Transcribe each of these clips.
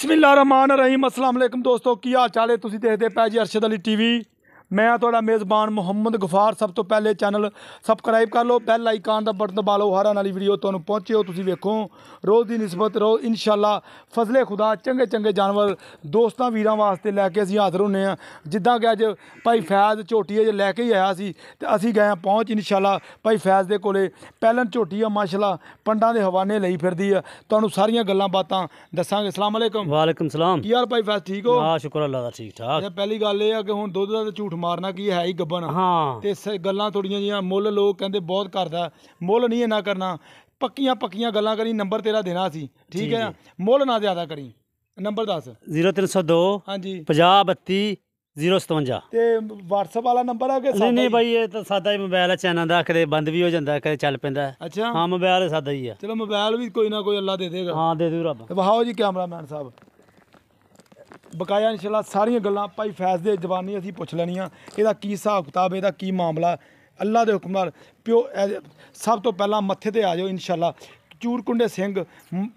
बिस्मिल्लाहिर्रहमानिर्रहीम अस्सलाम वालेकुम दोस्तों की हाल चाल है। तुसीं देखदे पै जी अरशद अली टीवी। मैं तुहाडा मेज़बान मुहम्मद गफार। सब तो पहले चैनल सबसक्राइब कर लो, बैल आइकान का बटन दबा लो, हर आने वाली वीडियो तुहानूं पहुँचे हो तुसीं वेखो। रोज़ की निस्बत रोज़ इंशाअल्लाह फजले खुदा चंगे चंगे जानवर दोस्तों वीरां वास्ते लैके असीं हाज़र होने हैं। जिद्दां कि अज भाई फैज़ झोटी अज लैके ही आया सी ते असीं गए पहुँच इंशाअल्लाह भाई फैज़ दे कोले। पैलन झोटी आ माशाअल्लाह पंडां दे हवाने लई फिरदी है। तुहानूं सारियां गल्लां बातां दस्सांगे। अस्सलाम वालेकुम। वालेकुम सलाम। की हाल भाई फैज़ ठीक हो? हाँ शुक्र अल्लाह दा ठीक ठाक। पहली गल ये है कि हुण दुध दा झूठ मारना की है ही गब्बन। हाँ ते गल्लां थोड़ियां जिहियां मुੱਲ लोग कहंदे बहुत करदा, मुੱਲ नहीं इन्ना करना। पक्कियां पक्कियां गल्लां करी। नंबर तेरा देना सी ठीक है, मुੱਲ ना ज्यादा करी। नंबर दस 0302 हाँ जी 50 32 057। ते व्हाट्सएप वाला नंबर है कि नहीं नहीं भाई ये तो सादा ही मोबाइल है, चैनल का कदे बंद भी हो जाता है कदे चल पैंदा है। अच्छा हाँ मोबाइल सादा ही है। चलो मोबाइल भी कोई ना कोई अल्लाह दे देगा। हाँ दे दू रब। वहाओ जी कैमरामैन साहब बकाया इंशाल्लाह सारियां गल्लां भाई फैज़ दे जबानी असीं पुछ लैनियां। इहदा की हिसाब किताब, इहदा की मामला अल्लाह दे हुक्म नाल प्यो। सब तो पहला मत्थे ते आ जाओ इंशाल्लाह। चूरकुंडे सिंह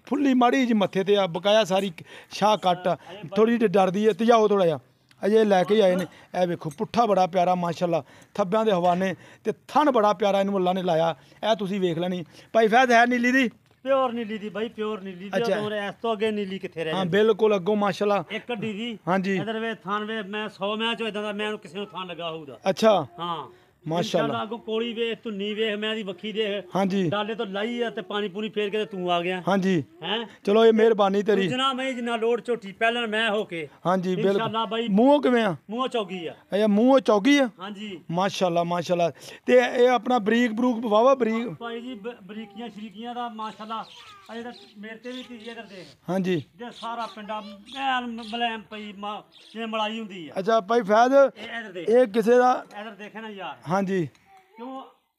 फुल्ली माड़ी जी मत्थे ते आ, बकाया सारी शाह कट थोड़ी जी डरदी है। ते जाओ थोड़ा जिहा अजे लैके ही आए ने। ए वेखो पुट्ठा बड़ा प्यारा माशाअल्लाह, थब्बियां दे हवाने ते थन बड़ा प्यारा इनू अल्लाह ने लाया। ए तुसीं वेख लैनी भाई फैज़ है नीली दी प्योर नीली दी भाई, प्योर नीली दी। अच्छा। और इस तो अगे नीली किथे रह हाँ जांदी। बिल्कुल अगों माशाअल्लाह। एक कड्डी दी हाँ जी इधर वे थान वे मैं 100 मैं चो इदां दा मैं किसी नु थान लगा होऊदा। अच्छा हाँ माशाअल्लाह। अगो कोली वे धुन्नी वे मैं दी वक्खी देख हाँ जी डाले तो लाई है ते पानी पूनी फेर के ते तू आ गया हाँ जी हैं। चलो ये मेहरबानी तेरी। जना मैं जिन्ना लोड झोटी पहले मैं होके हाँ जी इंशाअल्लाह बिल्कुल। भाई मूँह किवें आ? मुंह चौगी है। अच्छा मूँह चौगी है हाँ जी माशाअल्लाह माशाअल्लाह। ते ये अपना बरीक बरूक वावा बरीक। भाई जी बरीकियां शरीकियां दा माशाअल्लाह अजे तक मेरे ते भी तीजे करदे हाँ जी जे सारा पिंडा मैल मलैम पई जिवें मलाई हुंदी है। अच्छा भाई फैज़ इधर देख ये किसे दा? इधर देखे ना यार हाँ जी क्यों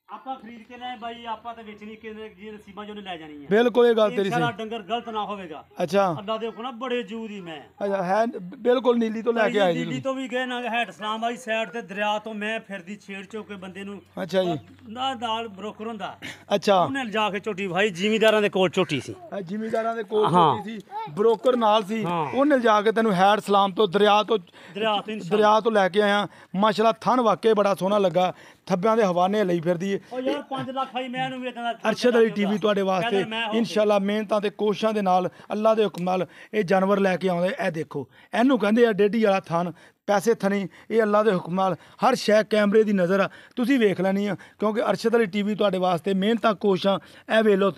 आपा खरीद के ले भाई आपा ते बेचनी कि जी नसीबा जो ने ले जानी है। बिल्कुल ये गल तेरी इंशाअल्लाह सही। डंगर गलत ना होवेगा अच्छा अल्लाह दे को ना बड़े जू दी मैं। अच्छा है बिल्कुल नीली तो लैके आए दिल्ली जी। तो भी गए ना हेठ इस्लाम वाली साइड ते दरिया तो मैं फिरदी छेड़ चौके बंदे नु अच्छा जी ना दाल ब्रोकर हुंदा अच्छा ਉਹਨੇ ਜਾ ਕੇ ਝੋਟੀ ਭਾਈ ਜ਼ਿਮੀਂਦਾਰਾਂ ਦੇ ਕੋਲ ਝੋਟੀ ਸੀ। ਜ਼ਿਮੀਂਦਾਰਾਂ ਦੇ ਕੋਲ ਹਾਂ। ਛੋਟੀ ਸੀ, ਬ੍ਰੋਕਰ ਨਾਲ ਸੀ। ਹਾਂ। ਉਹਨੇ ਜਾ ਕੇ ਤੈਨੂੰ ਹੈਡ ਸਲਾਮ ਤੋਂ ਦਰਿਆ ਤੋਂ ਦਰਿਆ ਤੋਂ ਲੈ ਕੇ ਆਇਆ। ਮਾਸ਼ਾਅੱਲਾ ਥਣ ਵਾਕੇ ਬੜਾ ਸੋਹਣਾ ਲੱਗਾ। ਥੱਬਿਆਂ ਦੇ ਹਵਾਨੇ ਲਈ ਫਿਰਦੀ ਏ। ਉਹ ਯਾਰ 5 ਲੱਖ ਆਈ ਮੈਂ ਇਹਨੂੰ ਵੇਚਦਾ। ਅਰਸ਼ਦ ਅਲੀ ਟੀਵੀ ਤੁਹਾਡੇ ਵਾਸਤੇ ਇਨਸ਼ਾਅੱਲਾ ਮਿਹਨਤਾਂ ਤੇ ਕੋਸ਼ਿਸ਼ਾਂ ਦੇ ਨਾਲ ਅੱਲਾ ਦੇ ਹੁਕਮ ਨਾਲ ਇਹ ਜਾਨਵਰ ਲੈ ਕੇ ਆਉਂਦੇ। ਇਹ ਦੇਖੋ ਇਹਨੂੰ ਕਹਿੰਦੇ ਆ ਡੇਢੀ ਵਾਲਾ ਥਣ ਪੈਸੇ ਥਣੀ। ਇਹ ਅੱਲਾ ਦੇ ਹੁਕਮ ਨਾਲ ਹਰ ਸ਼ੈ ਕੈਮਰੇ ਦੀ ਨਜ਼ਰ ਆ, ਤੁਸੀਂ ਵੇਖ ਲੈਣੀ ਆ ਕਿਉਂਕਿ ਅਰਸ਼ਦ ਅਲੀ ਟੀਵੀ ਤੁਹਾਡੇ ਵਾਸਤੇ ਮਿਹਨਤਾਂ ਕੋਸ਼ਿਸ਼ਾਂ। ਇਹ ਵੇਖ ਲਓ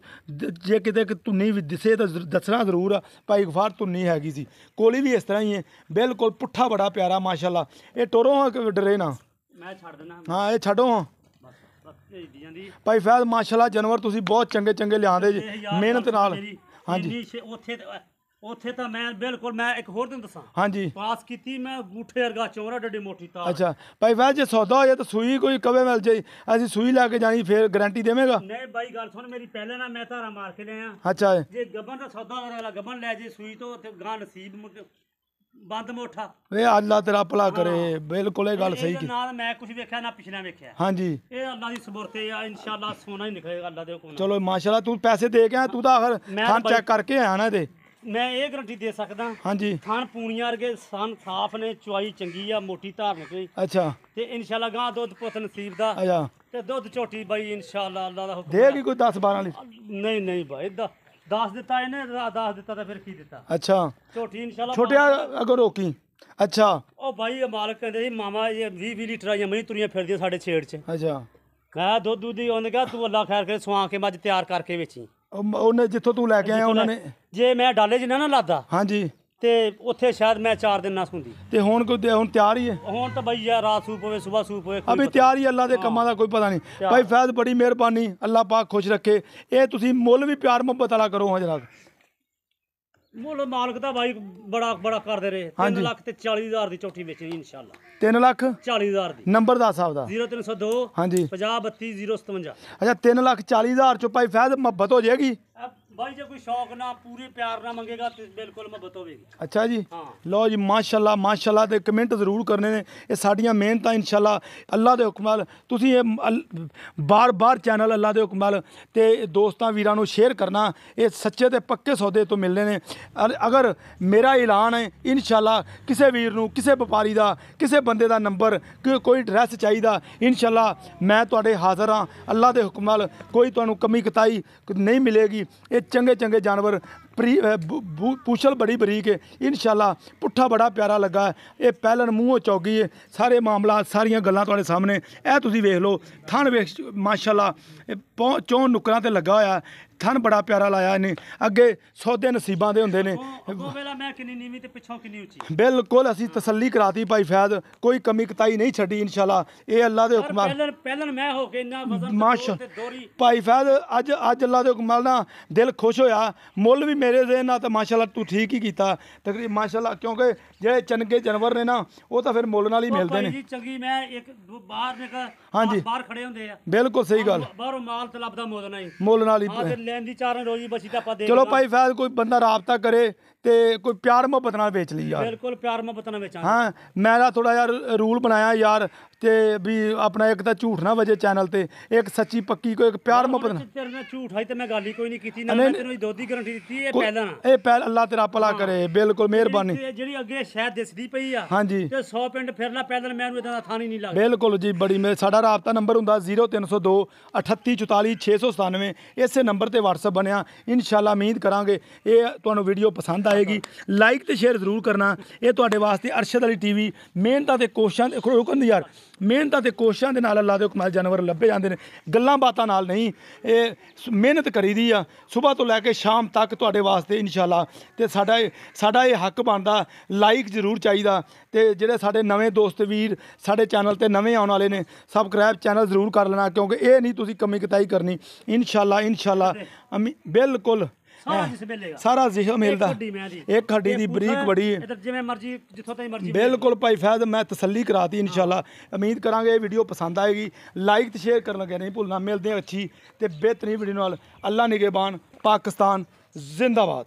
ਜੇ ਕਿਤੇ ਧੁੰਨੀ ਵੀ ਦਿਸੇ ਤਾਂ ਦੱਸਣਾ ਜ਼ਰੂਰ ਆ। ਭਾਈ ਗਫਾਰ ਧੁੰਨੀ ਹੈਗੀ ਸੀ, ਕੋਲੀ ਵੀ ਇਸ ਤਰ੍ਹਾਂ ਹੀ ਹੈ ਬਿਲਕੁਲ ਪੁੱਠਾ ਬੜਾ ਪਿਆਰਾ ਮਾਸ਼ਾਅੱਲਾ। ਇਹ ਟੋਰੋਂ ਡਰੇ ਨਾ ਮੈਂ ਛੱਡ ਦੇਣਾ ਹਾਂ ਇਹ ਛੱਡੋ ਹਾਂ ਬਸ ਭੇਜਦੀ ਜਾਂਦੀ ਭਾਈ ਫੈਜ਼ ਮਾਸ਼ਾਅੱਲਾ ਜਾਨਵਰ ਤੁਸੀਂ ਬਹੁਤ ਚੰਗੇ ਚੰਗੇ ਲਿਆਂਦੇ ਜੀ ਮਿਹਨਤ ਨਾਲ। ਹਾਂਜੀ ਉੱਥੇ ਤਾਂ ਮੈਂ ਬਿਲਕੁਲ ਮੈਂ ਇੱਕ ਹੋਰ ਦਿਨ ਦੱਸਾਂ ਹਾਂਜੀ ਪਾਸ ਕੀਤੀ ਮੈਂ ਗੂਠੇ ਵਰਗਾ ਚੋਰਾ ਡੱਡੀ ਮੋਟੀ ਤਾਰ। ਅੱਛਾ ਭਾਈ ਫੈਜ਼ ਜੇ ਸੌਦਾ ਹੋ ਜਾਏ ਤਾਂ ਸੂਈ ਕੋਈ ਕਵੇ ਮਿਲ ਜਾਈ, ਅਸੀਂ ਸੂਈ ਲੈ ਕੇ ਜਾਣੀ ਫਿਰ ਗਾਰੰਟੀ ਦੇਵੇਂਗਾ? ਨਹੀਂ ਬਾਈ ਗੱਲ ਸੁਣ ਮੇਰੀ ਪਹਿਲੇ ਨਾ ਮੈਂ ਧਾਰਾ ਮਾਰ ਕੇ ਲਿਆ। ਅੱਛਾ ਜੇ ਗੱਬਨ ਦਾ ਸੌਦਾ ਵਾਲਾ ਗੱਬਨ ਲੈ ਜੇ ਸੂਈ ਤੋਂ ਤੇ ਗਾਂ ਨਸੀਬ ਬੰਦ ਮੋਠਾ ਵੇ ਅੱਲਾ ਤੇਰਾ ਭਲਾ ਕਰੇ। ਬਿਲਕੁਲ ਇਹ ਗੱਲ ਸਹੀ ਕੀ। ਨਾਲ ਮੈਂ ਕੁਝ ਵੇਖਿਆ ਨਾ ਪਿਛਲਾ ਵੇਖਿਆ। ਹਾਂਜੀ ਇਹ ਅੱਲਾ ਦੀ ਸਬੂਰਤੇ ਆ ਇੰਸ਼ਾਅੱਲਾ ਸੋਨਾ ਹੀ ਨਿਕਲੇਗਾ ਅੱਲਾ ਦੇ ਹੁਕਮ ਨਾਲ। ਚਲੋ ਮਾਸ਼ਾਅੱਲਾ ਤੂੰ ਪੈਸੇ ਦੇ ਕੇ ਆਇਆ, ਤੂੰ ਤਾਂ ਆਖਰ ਥਾਂ ਚੈੱਕ ਕਰਕੇ ਆਇਆ ਨਾ ਇਹਦੇ। ਮੈਂ ਇਹ ਗਰੰਟੀ ਦੇ ਸਕਦਾ ਹਾਂਜੀ ਥਾਨ ਪੂਣੀਆਂ ਵਰਗੇ ਸਨ ਸਾਫ ਨੇ, ਚੁਆਈ ਚੰਗੀ ਆ, ਮੋਟੀ ਧਾਰਨ ਕੋਈ ਅੱਛਾ ਤੇ ਇੰਸ਼ਾਅੱਲਾ ਗਾਂ ਦੁੱਧ ਪੁੱਤ ਨਸੀਬ ਦਾ ਅੱਛਾ ਤੇ ਦੁੱਧ ਝੋਟੀ ਬਾਈ ਇੰਸ਼ਾਅੱਲਾ ਅੱਲਾ ਦਾ ਹੁਕਮ। ਦੇਗੀ ਕੋਈ 10-12 ਲੀ? ਨਹੀਂ ਨਹੀਂ ਬਾਈ ਦੱਸ ਦਿੱਤਾ ਇਹਨੇ, ਦੱਸ ਦਿੱਤਾ ਤਾਂ ਫਿਰ ਕੀ ਦਿੱਤਾ। ਅੱਛਾ ਝੋਟੀ ਇੰਸ਼ਾਅੱਲਾ ਛੋਟਿਆ ਅਗਰ ਰੋਕੀ। ਅੱਛਾ ਉਹ ਬਾਈ ਮਾਲਕ ਕਹਿੰਦੇ ਸੀ ਮਾਮਾ ਇਹ 20 ਲੀਟਰ ਆਈਆਂ ਮਹੀਂ ਤੁਰੀਆਂ ਫਿਰਦੀਆਂ ਸਾਡੇ ਛੇੜ 'ਚ। ਅੱਛਾ ਮੈਂ ਦੁੱਧ ਦੀ ਉਹਨੇ ਕਿਹਾ ਤੂੰ ਅੱਲਾ ਖੈਰ ਕਰੇ ਸਵਾ ਕੇ ਮੱਝ ਤਿਆਰ ਕਰਕੇ ਵੇਚੀ। ਉਹਨੇ ਜਿੱਥੋਂ ਤੂੰ ਲੈ ਕੇ ਆਇਆ ਉਹਨਾਂ ਨੇ? ਜੇ ਮੈਂ ਡਾਲੇ ਜਿੰਨਾ ਨਾ ਲਾਦਾ ਹਾਂਜੀ ਤੇ ਉੱਥੇ ਸ਼ਾਇਦ ਮੈਂ 4 ਦਿਨ ਨਾ ਸੁਣਦੀ। ਤੇ ਹੁਣ ਕੋਈ ਹੁਣ ਤਿਆਰ ਹੀ ਹੈ? ਹੁਣ ਤਾਂ ਬਈ ਯਾਰ ਰਾਤ ਸੂਪ ਹੋਵੇ ਸਵੇਰ ਸੂਪ ਹੋਵੇ ਅਭੀ ਤਿਆਰ ਹੀ ਅੱਲਾ ਦੇ ਕੰਮਾਂ ਦਾ ਕੋਈ ਪਤਾ ਨਹੀਂ। ਭਾਈ ਫੈਜ਼ ਬੜੀ ਮਿਹਰਬਾਨੀ, ਅੱਲਾ ਪਾਕ ਖੁਸ਼ ਰੱਖੇ। ਇਹ ਤੁਸੀਂ ਮੁੱਲ ਵੀ ਪਿਆਰ ਮੁਹੱਬਤ ਵਾਲਾ ਕਰੋ। ਹਾਂ ਜਨਾਬ ਮੁੱਲ ਮਾਲਕ ਦਾ ਬਾਈ ਬੜਾ ਬੜਾ ਕਰਦੇ ਰਹੇ। 3 ਲੱਖ ਤੇ 40,000 ਦੀ ਝੋਟੀ ਵੇਚਣੀ ਇੰਸ਼ਾਅੱਲਾ। 3 ਲੱਖ 40,000 ਦੀ। ਨੰਬਰ ਦੱਸ ਆਪਦਾ। 0302 ਹਾਂਜੀ 50 32 057। ਅੱਛਾ 3,40,000 ਚੋਂ ਭਾਈ ਫੈਜ਼ ਮੁਹੱਬਤ ਹੋ ਜਾਏਗੀ? भाई जो कोई शौक ना पूरे प्यार ना मंगेगा तो बिल्कुल मोहब्बत होगी। अच्छा जी हाँ। ਲਓ ਜੀ ਮਾਸ਼ਾਅੱਲਾ ਤੇ ਕਮੈਂਟ ਜ਼ਰੂਰ ਕਰਨੇ ਨੇ ਇਹ ਸਾਡੀਆਂ ਮਿਹਨਤਾਂ ਇਨਸ਼ਾਅੱਲਾ ਅੱਲਾ ਦੇ ਹੁਕਮ ਨਾਲ ਤੁਸੀਂ ਇਹ ਬਾਰ-ਬਾਰ ਚੈਨਲ ਅੱਲਾ ਦੇ ਹੁਕਮ ਨਾਲ ਤੇ ਦੋਸਤਾਂ ਵੀਰਾਂ ਨੂੰ ਸ਼ੇਅਰ ਕਰਨਾ ਇਹ ਸੱਚੇ ਤੇ ਪੱਕੇ ਸੌਦੇ ਤੋਂ ਮਿਲਨੇ ਨੇ ਅਗਰ ਮੇਰਾ ਐਲਾਨ ਹੈ ਇਨਸ਼ਾਅੱਲਾ ਕਿਸੇ ਵੀਰ ਨੂੰ ਕਿਸੇ ਵਪਾਰੀ ਦਾ ਕਿਸੇ ਬੰਦੇ ਦਾ ਨੰਬਰ ਕੋਈ ਐਡਰੈਸ ਚਾਹੀਦਾ ਇਨਸ਼ਾਅੱਲਾ ਮੈਂ ਤੁਹਾਡੇ ਹਾਜ਼ਰ ਹਾਂ ਅੱਲਾ ਦੇ ਹੁਕਮ ਨਾਲ ਕੋਈ ਤੁਹਾਨੂੰ ਕਮੀ ਕਤਾਈ ਨਹੀਂ ਮਿਲੇਗੀ ਇਹ ਚੰਗੇ ਚੰਗੇ ਜਾਨਵਰ पूछल बड़ी बरीक है इंशाल्लाह पुट्ठा बड़ा प्यारा लगा ये पहलन मूँहों चौगी है सारे मामला सारिया गल्लां तुहाडे सामने ए तुसीं वेख लो थन वेख माशाल्लाह चौं नुकरां ते लगा होया थन बड़ा प्यारा लाया इन्हें अगे सौदे नसीबां दे हुंदे ने बिल्कुल असीं तसल्ली कराती भाई फैद कोई कमी कताई नहीं छड्डी इंशाल्लाह ये अल्लाह दे हुक्म नाल माशा भाई फैद अज अल्लाह दे हुक्म नाल ना दिल खुश होया मुल भी मेरे दे ना तो माशाल्लाह तू ठीक ही कीता तकरीबन माशाल्लाह क्योंकि ਜਿਹੜੇ ਚੰਗੇ ਜਾਨਵਰ ਨੇ ਨਾ ਉਹ ਤਾਂ ਫਿਰ ਮੁੱਲ ਨਾਲ ਹੀ ਮਿਲਦੇ ਨੇ ਚੰਗੀ ਮੈਂ ਇੱਕ ਬਾਹਰ ਨਿਕਲ ਹਾਂਜੀ ਬਾਹਰ ਖੜੇ ਹੁੰਦੇ ਆ ਬਿਲਕੁਲ ਸਹੀ ਗੱਲ ਬਾਹਰੋਂ ਮਾਲ ਤੇ ਲੱਭਦਾ ਮੁੱਲ ਨਹੀਂ ਮੁੱਲ ਨਾਲ ਹੀ ਲੈਣ ਦੀ ਚਾਰਾਂ ਰੋਜੀ ਬਸੀ ਤਾਂ ਆਪਾਂ ਦੇ ਚਲੋ ਭਾਈ ਫੈਜ਼ ਕੋਈ ਬੰਦਾ ਰਾਬਤਾ ਕਰੇ ਤੇ ਕੋਈ ਪਿਆਰ ਮੁਹੱਬਤ ਨਾਲ ਵੇਚ ਲਈ ਯਾਰ ਬਿਲਕੁਲ ਪਿਆਰ ਮੁਹੱਬਤ ਨਾਲ ਵੇਚਾਂਗੇ ਹਾਂ ਮੈਂ ਨਾ ਥੋੜਾ ਯਾਰ ਰੂਲ ਬਣਾਇਆ ਯਾਰ ਤੇ ਵੀ ਆਪਣਾ ਇੱਕ ਤਾਂ ਝੂਠ ਨਾ ਵਜੇ ਚੈਨਲ ਤੇ ਇੱਕ ਸੱਚੀ ਪੱਕੀ ਕੋਈ ਇੱਕ ਪਿਆਰ ਮੁਹੱਬਤ ਨਾਲ ਤੇਰੇ ਨਾਲ ਝੂਠ ਹੈ ਤੇ ਮੈਂ ਗੱਲ ਹੀ ਕੋਈ ਨਹੀਂ ਕੀਤੀ ਨਾ ਮੈਂ ਤੈਨੂੰ ਦੋਦੀ ਗਾਰੰਟੀ ਦਿੱਤੀ ਇਹ ਪਹਿਲਾਂ ਇਹ ਪਹਿਲ ਅੱਲਾਹ ਤੇਰਾ ਭਲਾ ਕਰੇ ਬਿਲਕੁਲ ਮਿਹਰਬਾਨੀ ਜਿਹੜੀ ਅੱਗੇ ਸ਼ਾਇਦ ਦਿਸਦੀ ਪਈ ਆ ਹਾਂਜੀ ਤੇ 100 ਪਿੰਡ ਫਿਰਨਾ ਪੈਦਲ ਮੈਨੂੰ ਇਦਾਂ ਦਾ ਥਾਂ ਹੀ ਨਹੀਂ ਲੱਗਦਾ ਬਿਲਕੁਲ ਜੀ ਬੜੀ ਸਾਡਾ ਰਾਬਤਾ ਨੰਬਰ ਹੁੰਦਾ 0302 3844 697 ਇਸੇ ਨੰਬਰ ਤੇ WhatsApp ਬਣਿਆ ਇਨਸ਼ਾਅੱਲਾ ਉਮੀਦ ਕਰਾਂਗੇ ਇਹ ਤੁਹਾਨੂੰ ਵੀਡੀਓ ਪਸੰਦ ਆਏਗੀ ਲਾਈਕ ਤੇ ਸ਼ੇਅਰ ਜ਼ਰੂਰ ਕਰਨਾ ਇਹ ਤੁਹਾਡੇ ਵਾਸਤੇ ਅਰਸ਼ਦ ਅਲੀ ਟੀਵੀ ਮਿਹਨਤਾਂ ਤੇ ਕੋਸ਼ਿਸ਼ਾਂ ਰੁਕਣ ਦੀ ਯਾਰ ਮਿਹਨਤਾਂ ਤੇ ਕੋਸ਼ਿਸ਼ਾਂ ਦੇ ਨਾਲ ਅੱਲਾ ਦੇ ਹੁਕਮ ਨਾਲ ਜਾਨਵਰ ਲੱਭੇ ਜਾਂਦੇ ਨੇ ਗੱਲਾਂ ਬਾਤਾਂ ਨਾਲ ਨਹੀਂ ਇਹ ਮਿਹਨਤ ਕਰੀਦੀ ਆ ਸਵੇਰ ਤੋਂ ਲੈ ਕੇ ਸ਼ਾਮ ਤੱਕ ਤੁਹਾਡੇ ਵਾਸਤੇ ਇਨਸ਼ਾਅੱਲਾ ਤੇ ਸਾਡਾ ਇਹ ਹੱਕ ਬਣਦਾ ਲਾਈਕ ਜ਼ਰੂਰ ਚਾਹੀਦਾ ਤੇ ਜਿਹੜੇ ਸਾਡੇ ਨਵੇਂ ਦੋਸਤ ਵੀਰ ਸਾਡੇ ਚੈਨਲ ਤੇ ਨਵੇਂ ਆਉਣ ਵਾਲੇ ਨੇ ਸਬਸਕ੍ਰਾਈਬ ਚੈਨਲ ਜ਼ਰੂਰ ਕਰ ਲੈਣਾ ਕਿਉਂਕਿ ਇਹ ਨਹੀਂ ਤੁਸੀਂ ਕਮੀ ਕਤਾਈ ਕਰਨੀ ਇਨਸ਼ਾਅੱਲਾ ਬਿਲਕੁਲ ਸਾਰਾ ਜ਼ਿਹਨ ਮਿਲਦਾ ਇੱਕ ਹੱਡੀ ਦੀ ਬਰੀਕ ਬੜੀ ਜਿਵੇਂ ਮਰਜ਼ੀ ਜਿੱਥੋਂ ਤਾਈਂ ਮਰਜ਼ੀ ਬਿਲਕੁਲ ਭਾਈ ਫੈਜ਼ ਮੈਂ ਤਸੱਲੀ ਕਰਾਤੀ ਇਨਸ਼ਾਅੱਲਾ ਉਮੀਦ ਕਰਾਂਗੇ ਇਹ ਵੀਡੀਓ ਪਸੰਦ ਆਏਗੀ ਲਾਈਕ ਤੇ ਸ਼ੇਅਰ ਕਰਨ ਲੱਗੇ ਨਹੀਂ ਭੁੱਲਣਾ ਮਿਲਦੇ ਆ ਅੱਛੀ ਤੇ ਬਿਹਤਰੀਨ ਵੀਡੀਓ ਨਾਲ ਅੱਲਾ ਨਿਗਹਿਬਾਨ ਪਾਕਿਸਤਾਨ ਜ਼ਿੰਦਾਬਾਦ।